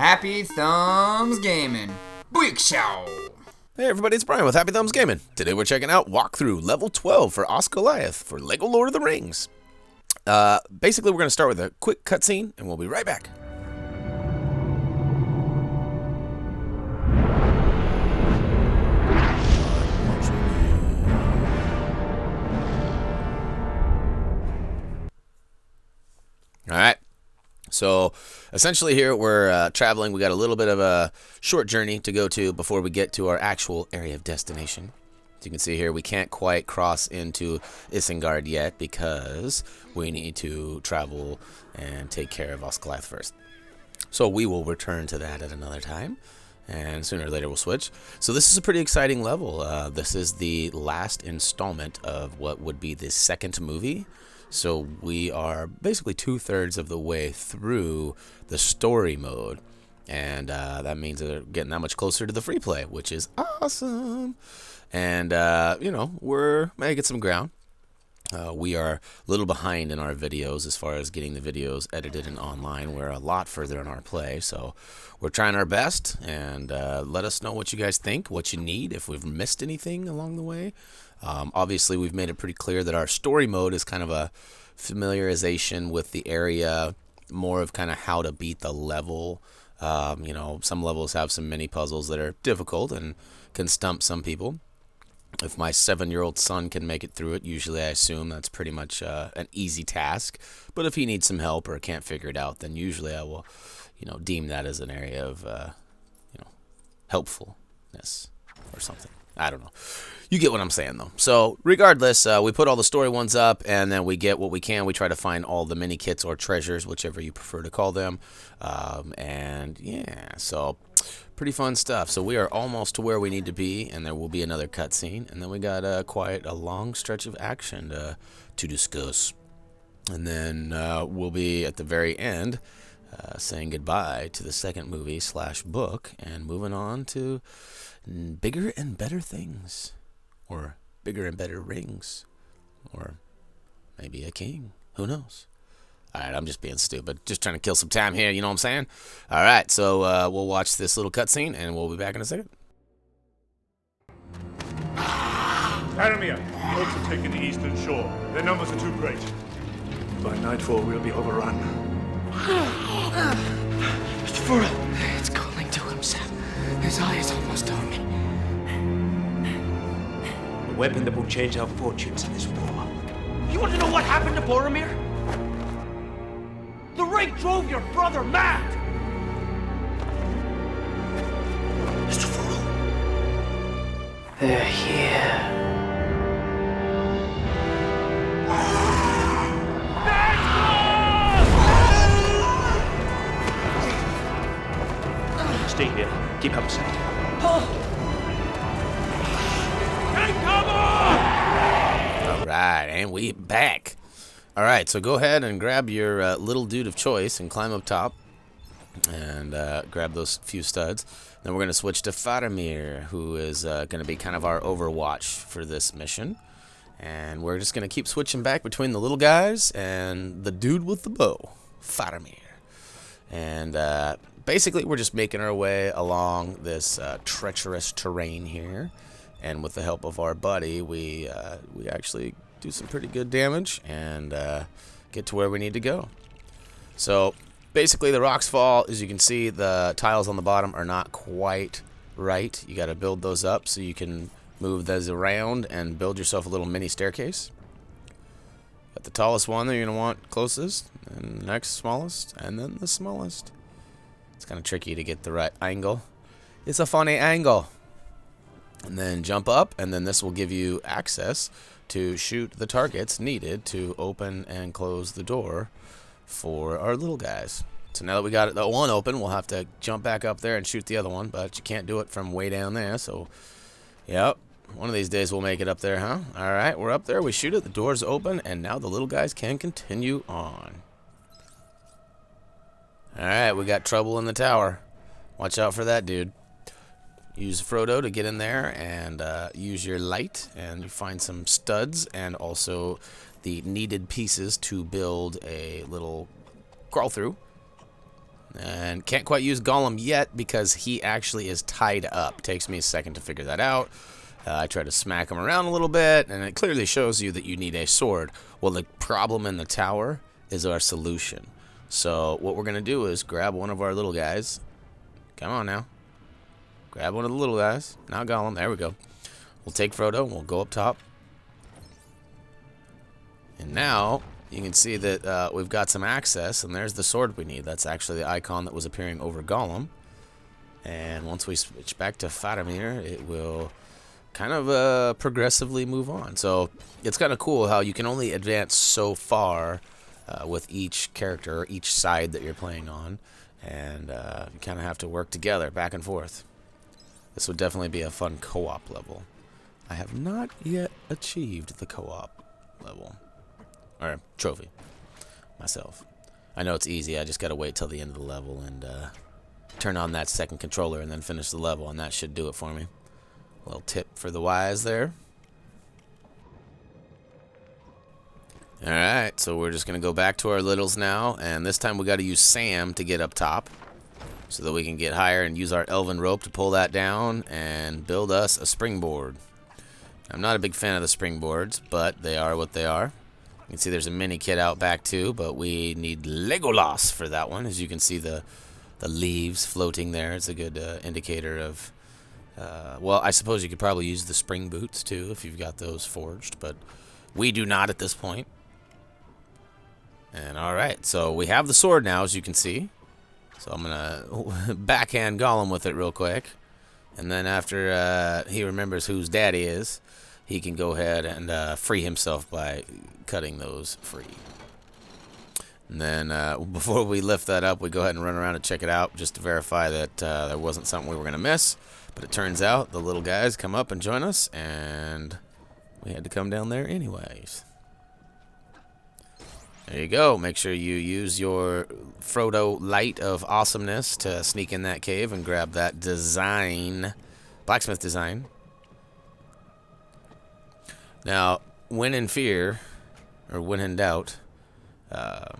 Happy Thumbs Gaming. Big show. Hey everybody, it's Brian with Happy Thumbs Gaming. Today we're checking out walkthrough level 12 for Osgiliath for Lego Lord of the Rings. Basically we're going to start with a quick cutscene and we'll be right back. Alright, so essentially here we're traveling. We got a little bit of a short journey to go to before we get to our actual area of destination. As you can see here, we can't quite cross into Isengard yet because we need to travel and take care of Osgiliath first. So we will return to that at another time, and sooner or later we'll switch. So this is a pretty exciting level. This is the last installment of what would be the second movie. So we are basically 2/3 of the way through the story mode, and that means that they're getting that much closer to the free play, which is awesome. And you know, we're making some ground. We are a little behind in our videos as far as getting the videos edited and online. We're a lot further in our play, so we're trying our best. And let us know what you guys think, what you need, if we've missed anything along the way. Obviously, we've made it pretty clear that our story mode is kind of a familiarization with the area, more of kind of how to beat the level. You know, some levels have some mini puzzles that are difficult and can stump some people. If my 7-year-old son can make it through it, usually I assume that's pretty much an easy task. But if he needs some help or can't figure it out, then usually I will, you know, deem that as an area of, you know, helpfulness or something. I don't know. You get what I'm saying, though. So, regardless, we put all the story ones up, and then we get what we can. We try to find all the mini kits or treasures, whichever you prefer to call them. And, yeah, so pretty fun stuff. So, we are almost to where we need to be, and there will be another cutscene. And then we got quite a long stretch of action to discuss. And then we'll be, at the very end, saying goodbye to the second movie / book and moving on to bigger and better things, or bigger and better rings, or maybe a king. Who knows? Alright, I'm just being stupid. Just trying to kill some time here, you know what I'm saying? Alright, so we'll watch this little cutscene and we'll be back in a second. Faramir, boats have taken the eastern shore. Their numbers are too great. By nightfall, we'll be overrun. It's calling to himself. His eye is almost on me. A weapon that will change our fortunes in this war. You want to know what happened to Boromir? The ring drove your brother mad! Mr. Frodo. They're here. Stay here. Keep out of sight. Alright, and we back. Alright, so go ahead and grab your little dude of choice and climb up top. And grab those few studs. Then we're going to switch to Faramir, who is going to be kind of our overwatch for this mission. And we're just going to keep switching back between the little guys and the dude with the bow, Faramir. And basically, we're just making our way along this treacherous terrain here. And with the help of our buddy, we actually do some pretty good damage and get to where we need to go. So, basically, the rocks fall. As you can see, the tiles on the bottom are not quite right. You got to build those up so you can move those around and build yourself a little mini staircase. Got the tallest one that you're going to want closest, and next smallest, and then the smallest. It's kind of tricky to get the right angle. It's a funny angle. And then jump up, and then this will give you access to shoot the targets needed to open and close the door for our little guys. So now that we got that one open, we'll have to jump back up there and shoot the other one, but you can't do it from way down there. So, yep, one of these days we'll make it up there, huh? All right, we're up there, we shoot it, the door's open, and now the little guys can continue on. All right, we got trouble in the tower. Watch out for that dude. Use Frodo to get in there and use your light, and you find some studs and also the needed pieces to build a little crawl through. And can't quite use Gollum yet because he actually is tied up. Takes me a second to figure that out. I try to smack him around a little bit, and it clearly shows you that you need a sword. Well, the problem in the tower is our solution. So what we're going to do is grab one of our little guys. Come on now. Grab one of the little guys. Not Gollum. There we go. We'll take Frodo, and we'll go up top. And now you can see that we've got some access, and there's the sword we need. That's actually the icon that was appearing over Gollum. And once we switch back to Faramir, it will kind of progressively move on. So it's kind of cool how you can only advance so far with each character, or each side that you're playing on. And you kind of have to work together, back and forth. This would definitely be a fun co-op level. I have not yet achieved the co-op level. Or trophy. Myself. I know it's easy. I just got to wait till the end of the level and turn on that second controller and then finish the level, and that should do it for me. A little tip for the wise there. Alright, so we're just going to go back to our littles now, and this time we got to use Sam to get up top so that we can get higher and use our elven rope to pull that down and build us a springboard. I'm not a big fan of the springboards, but they are what they are. You can see there's a mini kit out back too, but we need Legolas for that one. As you can see the leaves floating there. It's a good indicator of, well, I suppose you could probably use the spring boots too if you've got those forged, but we do not at this point. And alright, so we have the sword now, as you can see. So I'm going to backhand Gollum with it real quick. And then after he remembers whose daddy is, he can go ahead and free himself by cutting those free. And then before we lift that up, we go ahead and run around and check it out just to verify that there wasn't something we were going to miss. But it turns out the little guys come up and join us, and we had to come down there anyways. There you go. Make sure you use your Frodo light of awesomeness to sneak in that cave and grab that design, blacksmith design. Now, when in fear, or when in doubt,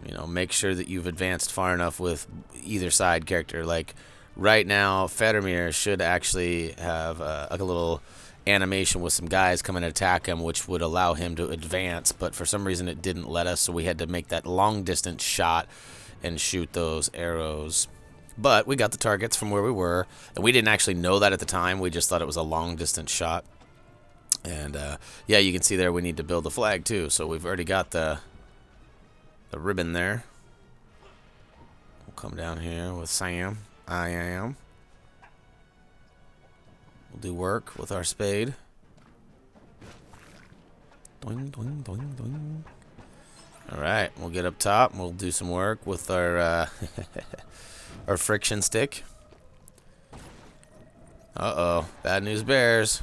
you know, make sure that you've advanced far enough with either side character. Like, right now, Faramir should actually have like a little animation with some guys come and attack him, which would allow him to advance, but for some reason it didn't let us, so we had to make that long-distance shot and shoot those arrows. But we got the targets from where we were, and we didn't actually know that at the time. We just thought it was a long-distance shot. And yeah, you can see there we need to build a flag too. So we've already got the ribbon there. We'll come down here with Sam. I am. We'll do work with our spade. Doing, doing, doing, doing. All right, we'll get up top and we'll do some work with our our friction stick. Uh-oh, bad news bears.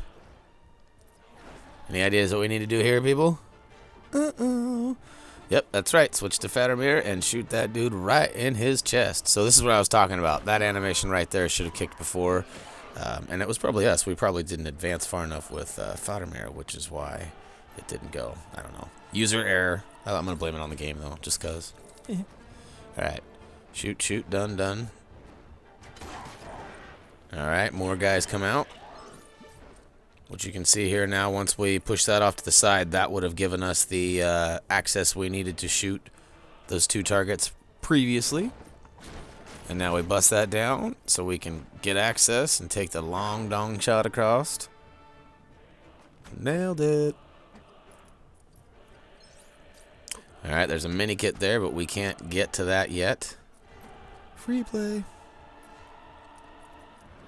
Any ideas what we need to do here, people? Uh-oh. Yep, that's right. Switch to Faramir and shoot that dude right in his chest. So this is what I was talking about. That animation right there should have kicked before. And it was probably us. We probably didn't advance far enough with Faramir, which is why it didn't go. I don't know. User error. I'm going to blame it on the game, though, just because. Alright. Shoot, shoot. Done, done. Alright, more guys come out. Which you can see here now, once we push that off to the side, that would have given us the access we needed to shoot those two targets previously. And now we bust that down so we can get access and take the long dong shot across. Nailed it. Alright, there's a mini kit there, but we can't get to that yet. Free play.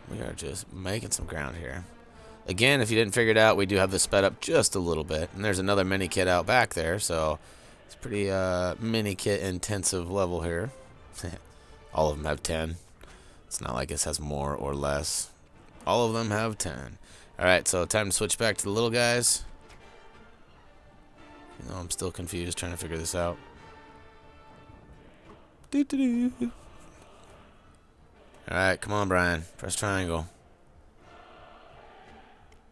We are just making some ground here. Again, if you didn't figure it out, we do have this sped up just a little bit. And there's another mini kit out back there, so it's pretty mini kit intensive level here. All of them have 10. It's not like this has more or less. All of them have 10. Alright, so time to switch back to the little guys. You know, I'm still confused trying to figure this out. Alright, come on, Brian. Press triangle.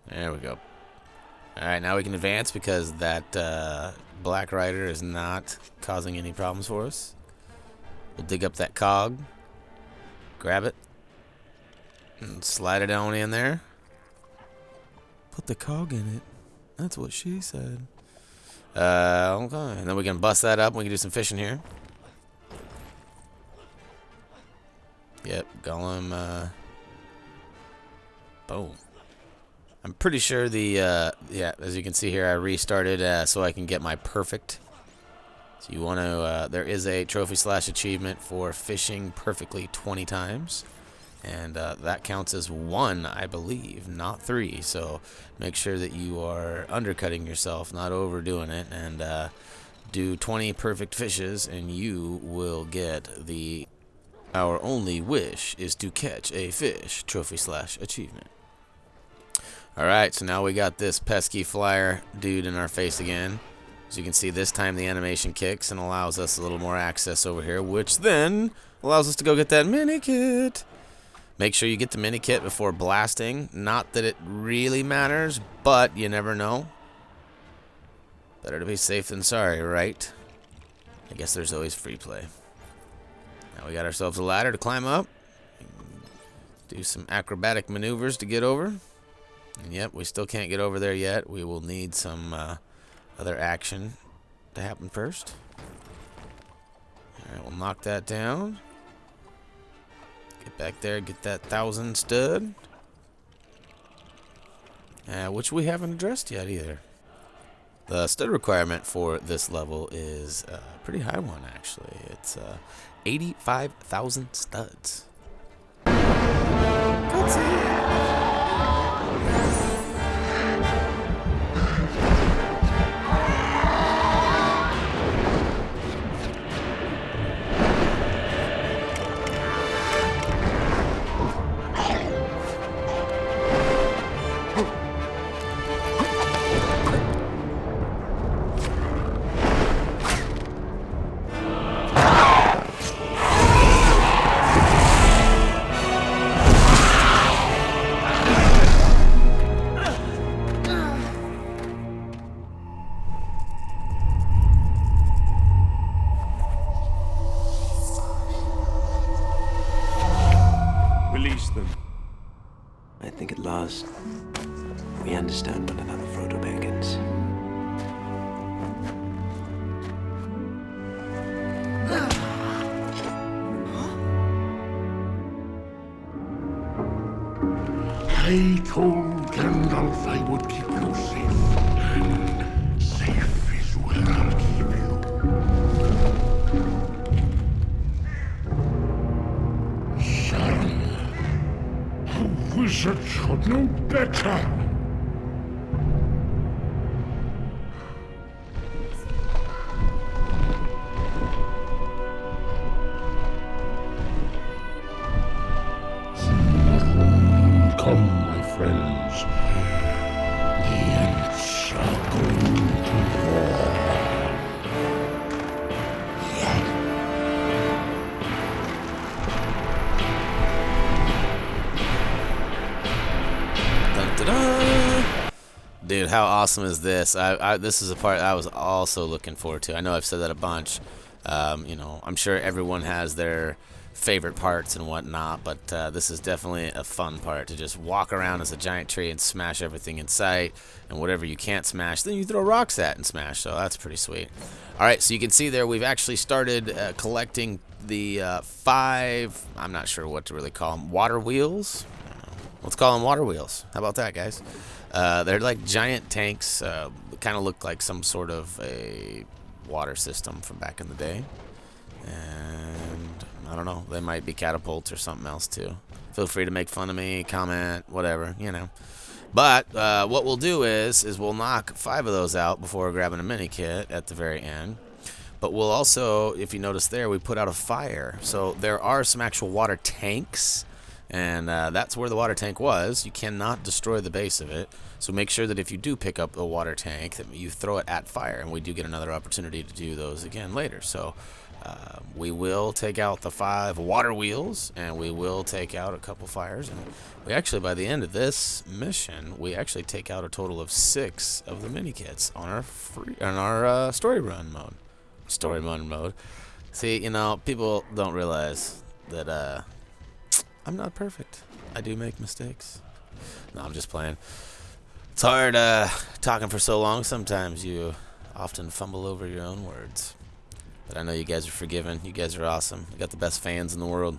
There we go. Alright, now we can advance because that Black Rider is not causing any problems for us. We'll dig up that cog. grab it and slide it on in there. Put the cog in it. That's what she said. Okay, and then we can bust that up and we can do some fishing here. Yep, Golem, boom. I'm pretty sure the, yeah, as you can see here, I restarted so I can get my perfect. So you want to, there is a trophy/achievement for fishing perfectly 20 times. And that counts as 1, I believe, not 3. So make sure that you are undercutting yourself, not overdoing it, and do 20 perfect fishes, and you will get the "Our only wish is to catch a fish" trophy/achievement. Alright, so now we got this pesky flyer dude in our face again. As you can see, this time the animation kicks and allows us a little more access over here, which then allows us to go get that mini kit. Make sure you get the mini kit before blasting. Not that it really matters, but you never know. Better to be safe than sorry, right? I guess there's always free play. Now we got ourselves a ladder to climb up. Do some acrobatic maneuvers to get over. And yep, we still can't get over there yet. We will need some other action to happen first. Alright, we'll knock that down. Get back there, get that 1,000 stud. Which we haven't addressed yet either. The stud requirement for this level is a pretty high one, actually. It's 85,000 studs. Release them. I think at last we understand one another, Frodo Baggins. I told Gandalf I would keep you safe, and safe is where I'll keep you. Son, a wizard should know better. Come, my friends. The Ents are going to war. Dun, dun, dun. Dude, how awesome is this? This is a part I was also looking forward to. I know I've said that a bunch. You know, I'm sure everyone has their favorite parts and whatnot, but this is definitely a fun part, to just walk around as a giant tree and smash everything in sight, and whatever you can't smash, then you throw rocks at and smash, so that's pretty sweet. Alright, so you can see there we've actually started collecting the 5, I'm not sure what to really call them, water wheels? Let's call them water wheels. How about that, guys? They're like giant tanks, kind of look like some sort of a water system from back in the day. And I don't know, they might be catapults or something else too. Feel free to make fun of me, comment, whatever, you know. But what we'll do is we'll knock 5 of those out before grabbing a mini kit at the very end. But we'll also, if you notice there, we put out a fire. So there are some actual water tanks, and that's where the water tank was. You cannot destroy the base of it. So make sure that if you do pick up a water tank, that you throw it at fire, and we do get another opportunity to do those again later. So we will take out the 5 water wheels, and we will take out a couple fires, and we actually, by the end of this mission, we actually take out a total of 6 of the mini kits on our story run mode. Story run mode. See, you know, people don't realize that I'm not perfect. I do make mistakes. No, I'm just playing. It's hard talking for so long. Sometimes you often fumble over your own words. But I know you guys are forgiven. You guys are awesome. You got the best fans in the world.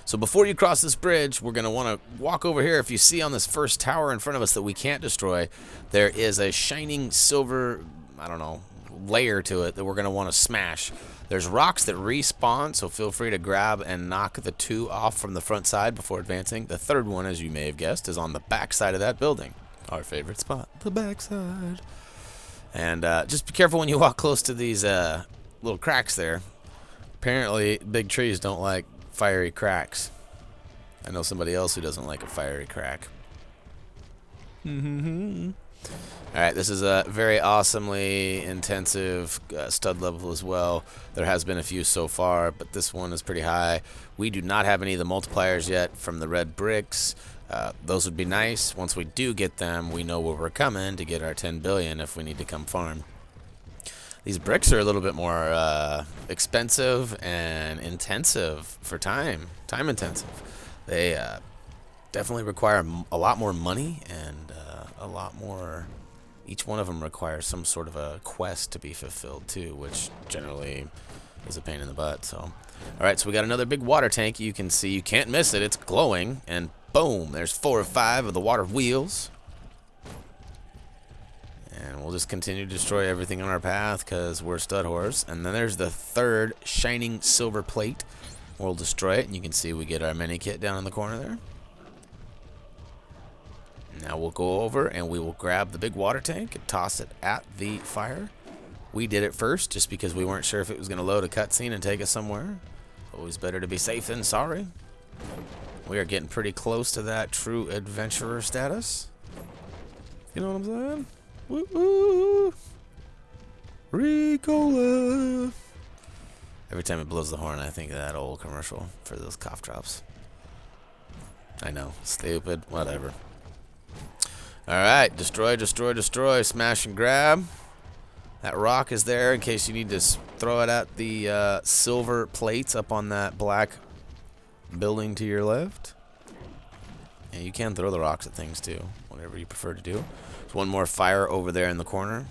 So before you cross this bridge, we're going to want to walk over here. If you see on this first tower in front of us that we can't destroy, there is a shining silver, I don't know, layer to it that we're going to want to smash. There's rocks that respawn, so feel free to grab and knock the 2 off from the front side before advancing. The third one, as you may have guessed, is on the back side of that building. Our favorite spot, the back side. And just be careful when you walk close to these little cracks there. Apparently, big trees don't like fiery cracks. I know somebody else who doesn't like a fiery crack. Alright, this is a very awesomely intensive stud level as well. There has been a few so far, but this one is pretty high. We do not have any of the multipliers yet from the red bricks. Those would be nice. Once we do get them, we know where we're coming to get our 10 billion if we need to come farm. These bricks are a little bit more expensive and intensive for time intensive. They definitely require a lot more money and a lot more. Each one of them requires some sort of a quest to be fulfilled too, which generally is a pain in the butt. So, all right, so we got another big water tank. You can see, you can't miss it. It's glowing, and boom, there's 4 or 5 of the water wheels. And we'll just continue to destroy everything on our path because we're stud whores. And then there's the third shining silver plate. We'll destroy it, and you can see we get our mini kit down in the corner there. Now we'll go over and we will grab the big water tank and toss it at the fire. We did it first just because we weren't sure if it was going to load a cutscene and take us somewhere. Always better to be safe than sorry. We are getting pretty close to that true adventurer status. You know what I'm saying? Woo-woo! Ricola! Every time it blows the horn, I think of that old commercial for those cough drops. I know. Stupid. Whatever. Alright. Destroy, destroy, destroy. Smash and grab. That rock is there in case you need to throw it at the silver plates up on that black building to your left. And you can throw the rocks at things too. Whatever you prefer to do. There's one more fire over there in the corner.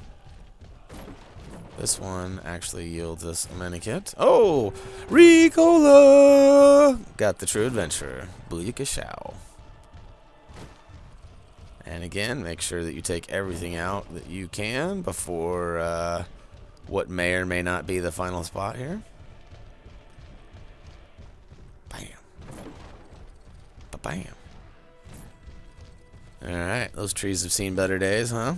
This one actually yields us a mini kit. Oh! Ricola! Got the true adventurer. Booyakashow. And again, make sure that you take everything out that you can before what may or may not be the final spot here. Bam. Ba-bam. Alright, those trees have seen better days, huh?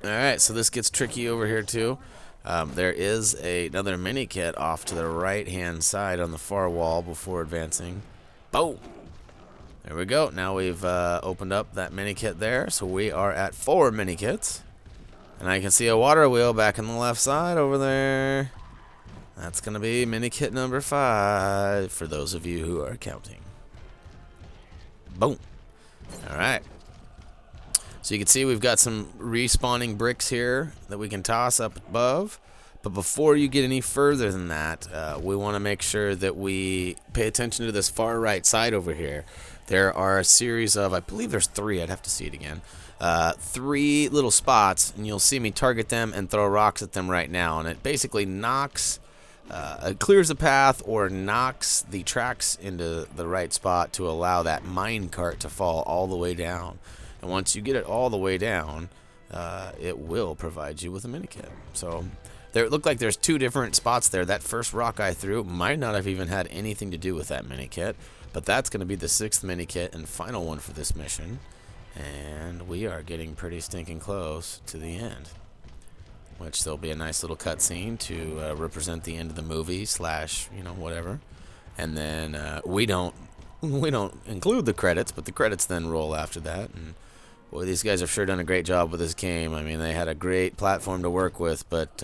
Alright, so this gets tricky over here too. There is another mini kit off to the right hand side on the far wall before advancing. Boom! There we go. Now we've opened up that mini kit there, so we are at 4 mini kits. And I can see a water wheel back on the left side over there. That's going to be mini kit number 5 for those of you who are counting. Boom. Alright. So you can see we've got some respawning bricks here that we can toss up above. But before you get any further than that, we want to make sure that we pay attention to this far right side over here. There are a series of, I believe there's 3, I'd have to see it again. 3 little spots, and you'll see me target them and throw rocks at them right now. And it basically knocks, it clears the path or knocks the tracks into the right spot to allow that mine cart to fall all the way down. And once you get it all the way down, it will provide you with a mini kit. So there, it looked like there's 2 different spots there. That first rock I threw might not have even had anything to do with that mini kit, but that's going to be the 6th mini kit and final one for this mission. And we are getting pretty stinking close to the end, which there'll be a nice little cutscene to represent the end of the movie slash, you know, whatever. And then we don't include the credits, but the credits then roll after that. And boy, these guys have sure done a great job with this game. I mean, they had a great platform to work with, but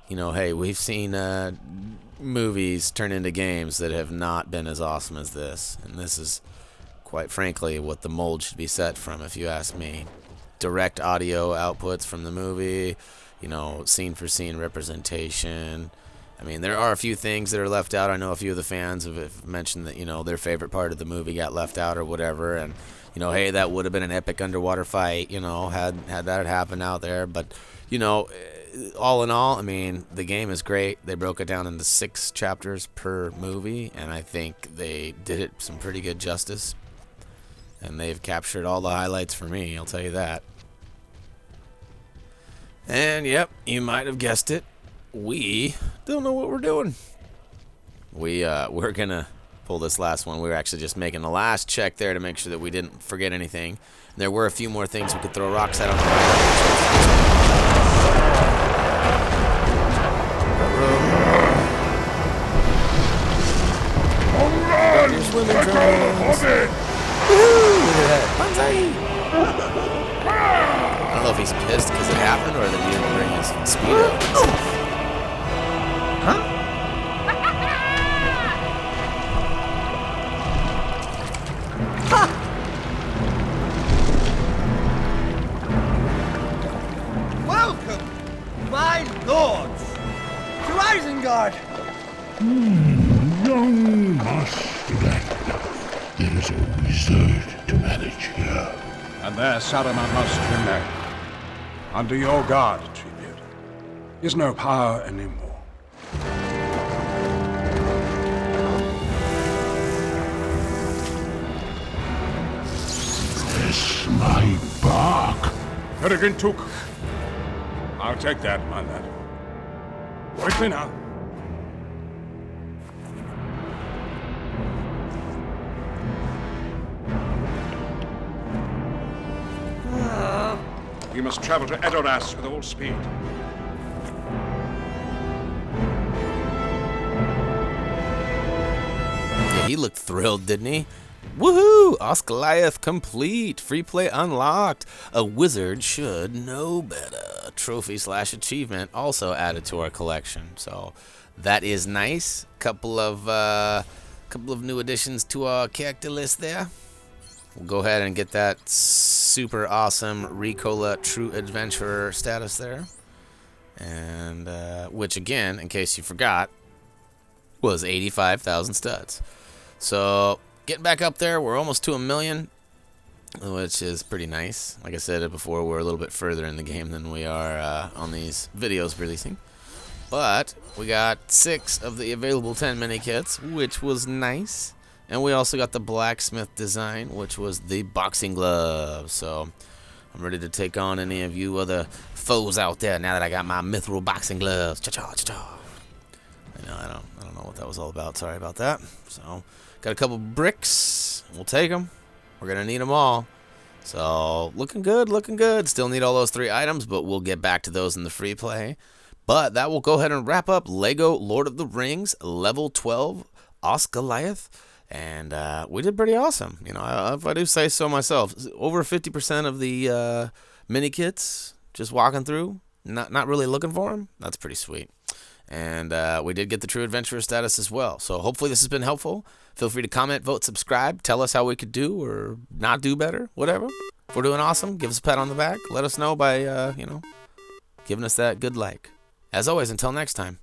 you know, hey, we've seen movies turn into games that have not been as awesome as this, and this is, quite frankly, what the mold should be set from, if you ask me. Direct audio outputs from the movie, you know, scene for scene representation, I mean, there are a few things that are left out. I know a few of the fans have mentioned that, you know, their favorite part of the movie got left out or whatever. And, you know, hey, that would have been an epic underwater fight, you know, had that happened out there. But, you know, all in all, I mean, the game is great. They broke it down into 6 chapters per movie, and I think they did it some pretty good justice. And they've captured all the highlights for me, I'll tell you that. And, yep, you might have guessed it. We don't know what we're doing. We're going to pull this last one. We were actually just making the last check there to make sure that we didn't forget anything. There were a few more things we could throw rocks at on the way. There's swimming drones. Woohoo! Look at that. Banzai! I don't know if he's pissed because it happened or that he didn't bring his speedo. Welcome, my lords, to Isengard. Young master, there is a wizard to manage here. And there Saruman must remain. Under your guard, Treebeard. He has no power anymore. Bless my bark. Peregrine Took. I'll take that, my lad. Quickly now. We must travel to Edoras with all speed. Yeah, he looked thrilled, didn't he? Woohoo! Osgiliath complete. Free play unlocked. A wizard should know better. Trophy/achievement also added to our collection. So that is nice. Couple of new additions to our character list there. We'll go ahead and get that super awesome Ricola True Adventurer status there. And which again, in case you forgot, was 85,000 studs. So getting back up there, we're almost to 1 million, which is pretty nice. Like I said before, we're a little bit further in the game than we are on these videos releasing. But we got 6 of the available 10 mini kits, which was nice. And we also got the blacksmith design, which was the boxing glove. So I'm ready to take on any of you other foes out there now that I got my mithril boxing gloves. Cha-cha, cha-cha. I don't know what that was all about. Sorry about that. So got a couple bricks. We'll take them. We're going to need them all. So looking good, looking good. Still need all those 3 items, but we'll get back to those in the free play. But that will go ahead and wrap up Lego Lord of the Rings Level 12 Osgiliath. And we did pretty awesome. You know, if I do say so myself, over 50% of the mini kits just walking through, not really looking for them. That's pretty sweet. And we did get the True Adventurer status as well. So hopefully this has been helpful. Feel free to comment, vote, subscribe. Tell us how we could do or not do better, whatever. If we're doing awesome, give us a pat on the back. Let us know by, giving us that good like. As always, until next time.